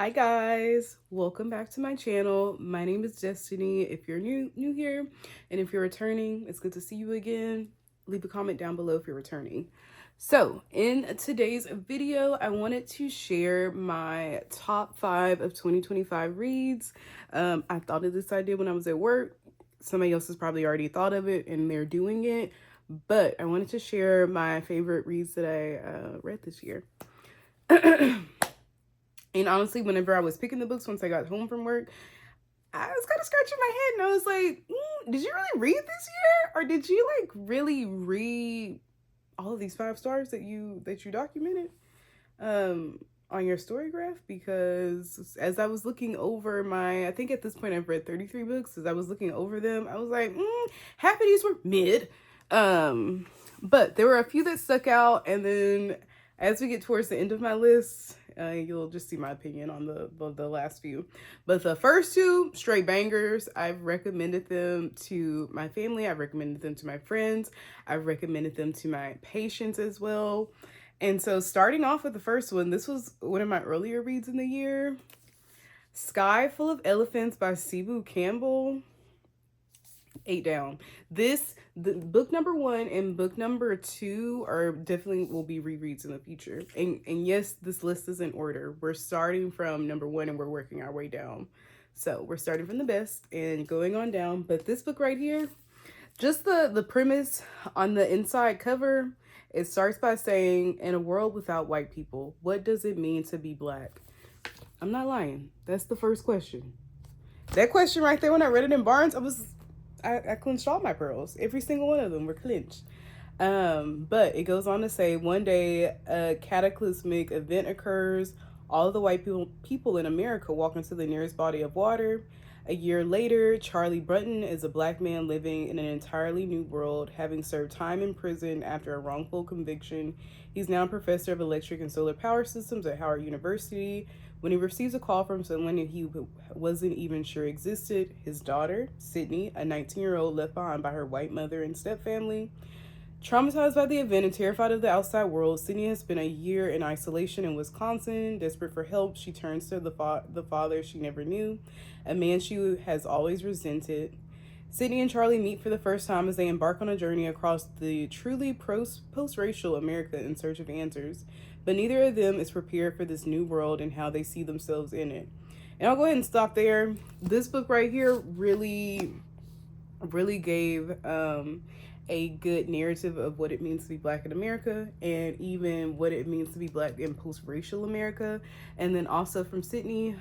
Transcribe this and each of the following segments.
Hi guys, welcome back to my channel. My name is Destiny. If you're new here, and if you're returning, it's good to see you again. Leave a comment down below if you're returning. So in today's video, I wanted to share my top 5 of 2025 reads. I thought of this idea when I was at work. Somebody else has probably already thought of it and they're doing it, but I wanted to share my favorite reads that I read this year. And honestly, whenever I was picking the books once I got home from work, I was kind of scratching my head and I was like, did you really read this year? Or did you like really read all of these 5 stars that you documented on your Storygraph? Because as I was looking over I think at this point I've read 33 books. As I was looking over them, I was like, half of these were mid. But there were a few that stuck out, and then as we get towards the end of my list, you'll just see my opinion on the last few. But the first 2, straight bangers. I've recommended them to my family. I've recommended them to my friends. I've recommended them to my patients as well. And so starting off with the first one, this was one of my earlier reads in the year. Sky Full of Elephants by Cebu Campbell. 8 down. The book number 1 and book number 2 are definitely will be rereads in the future. And yes, this list is in order. We're starting from number 1 and we're working our way down. So we're starting from the best and going on down. But this book right here, just the premise on the inside cover, it starts by saying, in a world without white people, what does it mean to be Black? I'm not lying. That's the first question. That question right there, when I read it in Barnes, I clenched all my pearls. Every single one of them were clenched. But it goes on to say, one day a cataclysmic event occurs. All of the white people in America walk into the nearest body of water. A year later, Charlie Brunton is a Black man living in an entirely new world, having served time in prison after a wrongful conviction. He's now a professor of electric and solar power systems at Howard University when he receives a call from someone he wasn't even sure existed. His daughter, Sydney, a 19-year-old left behind by her white mother and stepfamily. Traumatized by the event and terrified of the outside world, Sydney has spent a year in isolation in Wisconsin. Desperate for help, she turns to the father she never knew, a man she has always resented. Sydney and Charlie meet for the first time as they embark on a journey across the truly post-racial America in search of answers. But neither of them is prepared for this new world and how they see themselves in it. And I'll go ahead and stop there. This book right here really gave a good narrative of what it means to be Black in America, and even what it means to be Black in post-racial America. And then also from Sydney's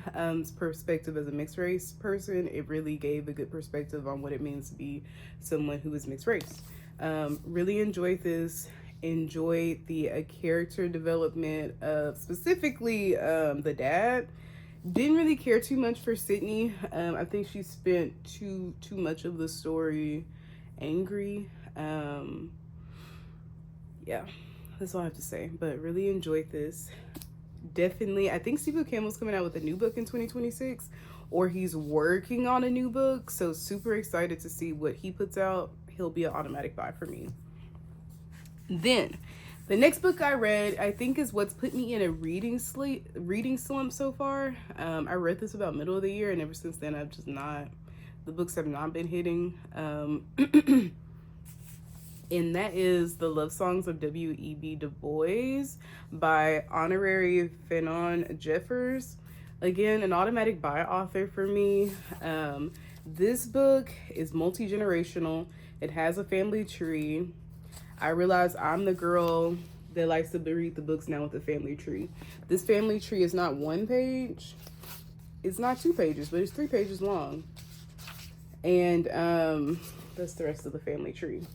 perspective as a mixed race person, it really gave a good perspective on what it means to be someone who is mixed race. Really enjoyed this. Enjoyed the character development of specifically the dad. Didn't really care too much for Sydney. I think she spent too much of the story angry. Yeah, that's all I have to say. But really enjoyed this. Definitely, I think Cebu Campbell's coming out with a new book in 2026, or he's working on a new book. So super excited to see what he puts out. He'll be an automatic buy for me. Then the next book I read, I think, is what's put me in a reading slump so far. I read this about middle of the year, and ever since then the books have not been hitting. And that is The Love Songs of W.E.B. Du Bois by Honorary Fanon Jeffers. Again, an automatic buy author for me. This book is multi-generational. It has a family tree. I realize I'm the girl that likes to read the books now with the family tree. This family tree is not 1 page. It's not 2 pages, but it's 3 pages long. And that's the rest of the family tree.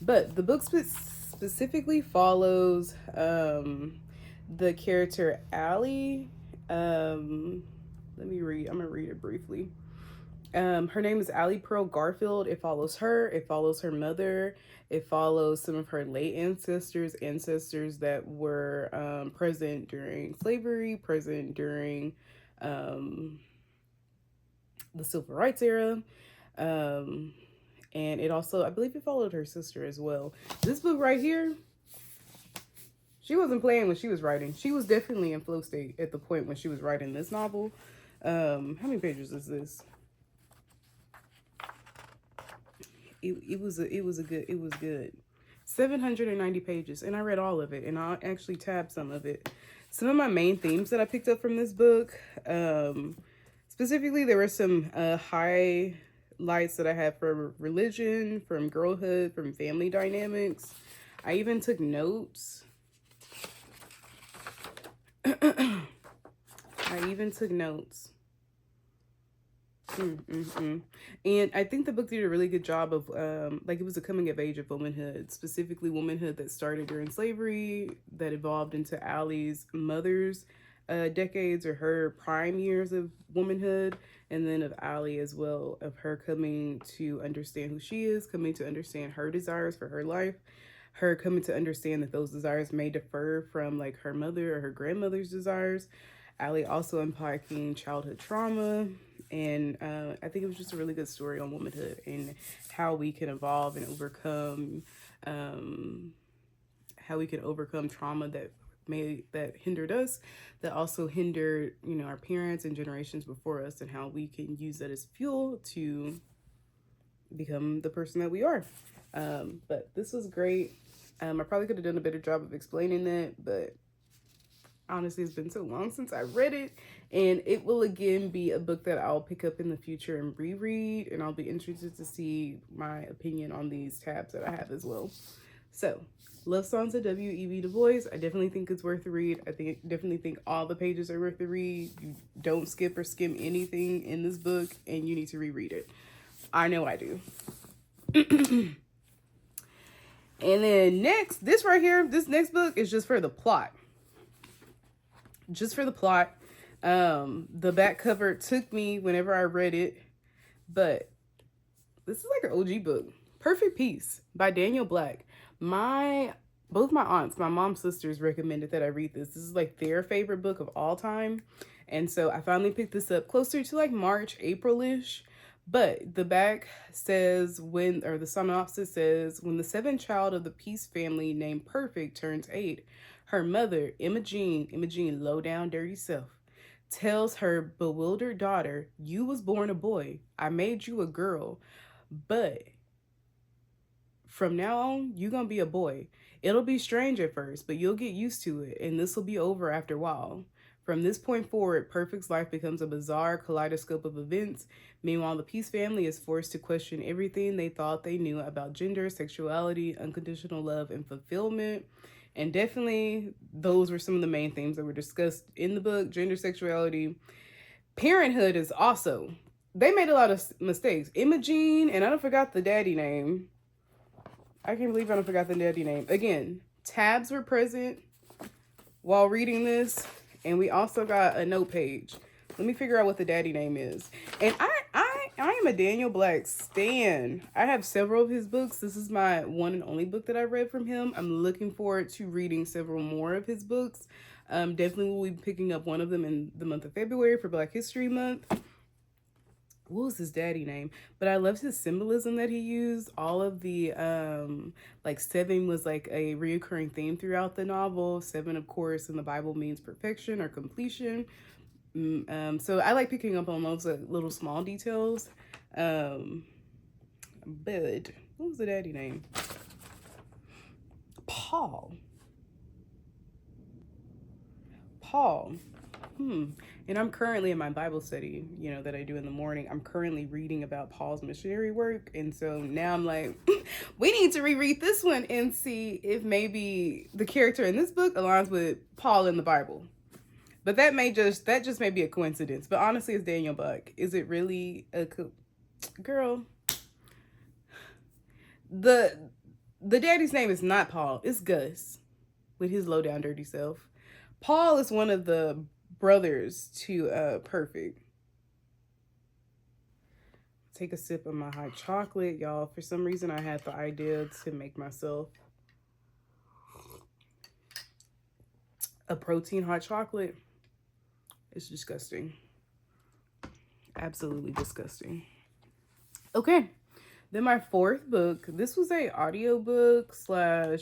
But the book specifically follows the character Allie. Let me read. I'm going to read it briefly. Her name is Allie Pearl Garfield. It follows her. It follows her mother. It follows some of her late ancestors that were present during slavery, present during the civil rights era. And it also, I believe it followed her sister as well. This book right here, She wasn't playing when she was writing. She was definitely in flow state at the point when she was writing this novel. How many pages is this? It was good. 790 pages, and I read all of it, and I actually tabbed some of it. Some of my main themes that I picked up from this book, specifically, there were some highlights that I had for religion, from girlhood, from family dynamics. I even took notes. I even took notes. And I think the book did a really good job of, like, it was a coming of age of womanhood, specifically womanhood that started during slavery, that evolved into Allie's mother's decades or her prime years of womanhood, and then of Allie as well, of her coming to understand who she is, coming to understand her desires for her life, her coming to understand that those desires may differ from like her mother or her grandmother's desires. Allie also unpacking childhood trauma, and I think it was just a really good story on womanhood and how we can evolve and overcome, trauma that hindered us, that also hindered, you know, our parents and generations before us, and how we can use that as fuel to become the person that we are. But this was great. I probably could have done a better job of explaining that, but honestly, it's been so long since I read it, and it will again be a book that I'll pick up in the future and reread, and I'll be interested to see my opinion on these tabs that I have as well. So, Love Songs of W.E.B. Du Bois, I definitely think it's worth the read. Definitely think all the pages are worth the read. You don't skip or skim anything in this book, and you need to reread it. I know I do. And then next, this right here, this next book is just for the plot. Just for the plot. The back cover took me whenever I read it, but this is like an OG book. Perfect Peace by Daniel Black. Both my aunts, my mom's sisters, recommended that I read this. This is like their favorite book of all time. And so I finally picked this up closer to like March, April-ish. But the back says the synopsis says, when the seventh child of the Peace family named Perfect turns 8, her mother, Imogene, low down, dirty self, tells her bewildered daughter, you was born a boy. I made you a girl. But from now on, you're going to be a boy. It'll be strange at first, but you'll get used to it, and this will be over after a while. From this point forward, Perfect's life becomes a bizarre kaleidoscope of events. Meanwhile, the Peace family is forced to question everything they thought they knew about gender, sexuality, unconditional love, and fulfillment. And definitely, those were some of the main themes that were discussed in the book. Gender, sexuality. Parenthood is also. They made a lot of mistakes. Imogene, and I don't forgot the daddy name. I can't believe I don't forgot the daddy name. Again, tabs were present while reading this. And we also got a note page. Let me figure out what the daddy name is. And I am a Daniel Black stan. I have several of his books. This is my one and only book that I read from him. I'm looking forward to reading several more of his books. Definitely will be picking up one of them in the month of February for Black History Month. What was his daddy name? But I loved his symbolism that he used. All of the, like 7 was like a reoccurring theme throughout the novel. 7, of course, in the Bible means perfection or completion. So I like picking up on those little small details. But what was the daddy name? Paul. And I'm currently in my Bible study, you know, that I do in the morning. I'm currently reading about Paul's missionary work. And so now I'm like, we need to reread this one and see if maybe the character in this book aligns with Paul in the Bible. But that just may be a coincidence. But honestly, it's Daniel Black. Is it really a girl? The daddy's name is not Paul. It's Gus with his low down dirty self. Paul is one of the brothers to Perfect. Take a sip of my hot chocolate, y'all. For some reason, I had the idea to make myself a protein hot chocolate. It's disgusting. Absolutely disgusting. Okay. Then my 4th book. This was a audiobook / I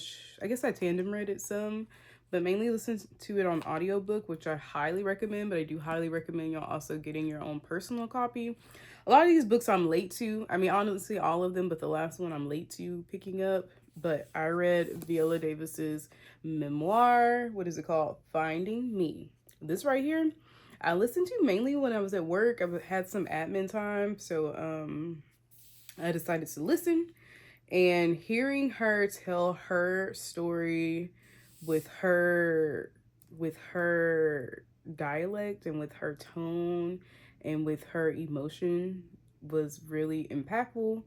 guess I tandem read it some. but mainly listen to it on audiobook, which I highly recommend. But I do highly recommend y'all also getting your own personal copy. A lot of these books I'm late to. I mean, honestly, all of them, but the last one I'm late to picking up. But I read Viola Davis's memoir. What is it called? Finding Me. This right here, I listened to mainly when I was at work. I had some admin time, so I decided to listen. And hearing her tell her story with her dialect and with her tone and with her emotion was really impactful.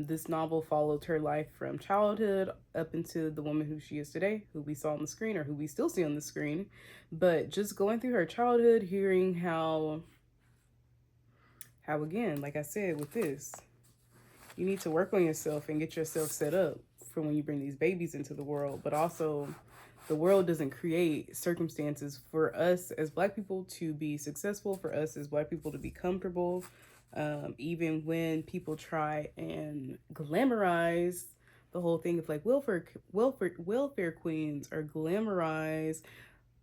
This novel followed her life from childhood up into the woman who she is today, who we saw on the screen or who we still see on the screen. But just going through her childhood, hearing how again, like I said, with this, you need to work on yourself and get yourself set up for when you bring these babies into the world. But also, the world doesn't create circumstances for us as Black people to be successful, for us as Black people to be comfortable. Even when people try and glamorize the whole thing of like welfare queens, or glamorize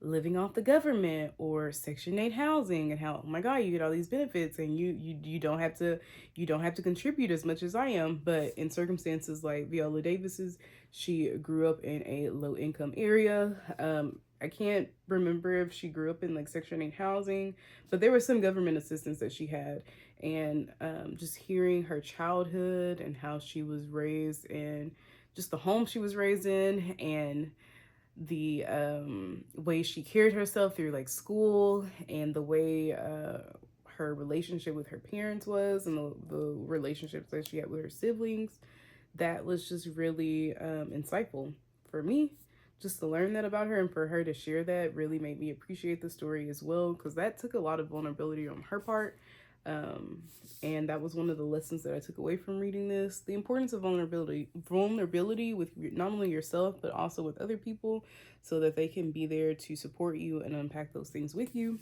living off the government or Section 8 housing, and how, oh my God, you get all these benefits and you don't have to contribute as much as I am. But in circumstances like Viola Davis's, she grew up in a low income area. I can't remember if she grew up in like Section 8 housing, but there was some government assistance that she had. And just hearing her childhood and how she was raised in just the home she was raised in, and the way she carried herself through like school, and the way her relationship with her parents was, and the relationships that she had with her siblings, that was just really insightful for me. Just to learn that about her and for her to share that really made me appreciate the story as well, because that took a lot of vulnerability on her part. And that was one of the lessons that I took away from reading this. The importance of vulnerability with not only yourself, but also with other people, so that they can be there to support you and unpack those things with you.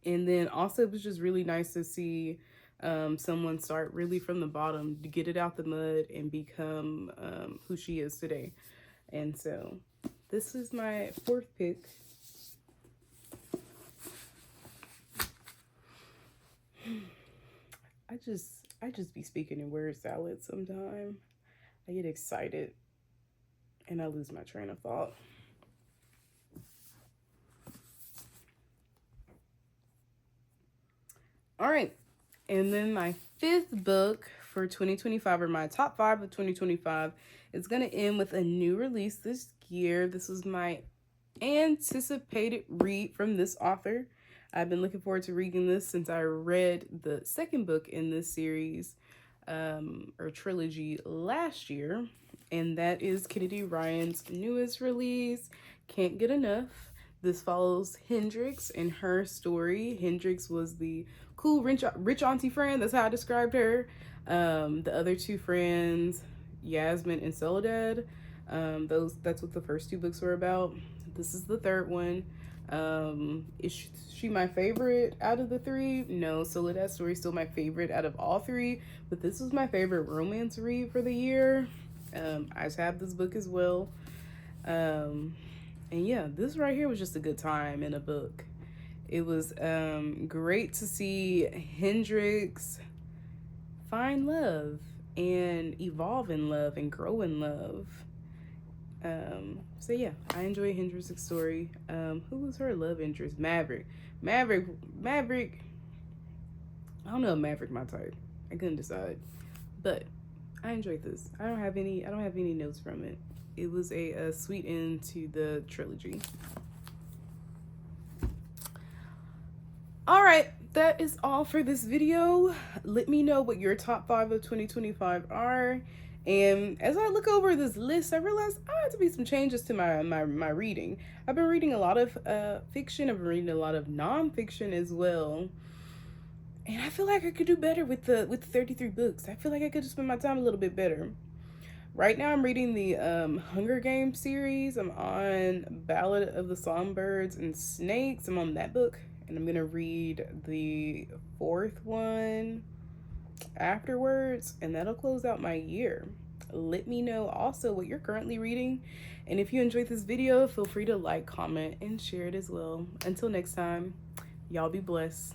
And then also, it was just really nice to see someone start really from the bottom, to get it out the mud and become who she is today. And so this is my fourth pick. I just be speaking in word salad sometimes. I get excited and I lose my train of thought. All right. And then my fifth book for 2025, or my top 5 of 2025, is going to end with a new release this year. This was my anticipated read from this author. I've been looking forward to reading this since I read the second book in this series, or trilogy, last year. And that is Kennedy Ryan's newest release, Can't Get Enough. This follows Hendrix and her story. Hendrix was the cool rich auntie friend. That's how I described her. The other two friends, Yasmin and Soledad, that's what the first 2 books were about. This is the third one. Is she my favorite out of the 3? No, Soledad's story is still my favorite out of all 3, but this was my favorite romance read for the year. I just have this book as well. And yeah, this right here was just a good time in a book. It was great to see Hendrix find love and evolve in love and grow in love. So yeah, I enjoy Hendrix's story. Who was her love interest? Maverick. I don't know if Maverick my type. I couldn't decide, but I enjoyed this. I don't have any notes from it. It was a sweet end to the trilogy. All right, that is all for this video. Let me know what your top 5 of 2025 are. And as I look over this list, I realized I had to be some changes to my reading. I've been reading a lot of fiction. I've been reading a lot of nonfiction as well. And I feel like I could do better with the 33 books. I feel like I could just spend my time a little bit better. Right now I'm reading the Hunger Games series. I'm on Ballad of the Songbirds and Snakes. I'm on that book. And I'm going to read the 4th one afterwards. And that'll close out my year. Let me know also what you're currently reading. And if you enjoyed this video, feel free to like, comment, and share it as well. Until next time, y'all be blessed.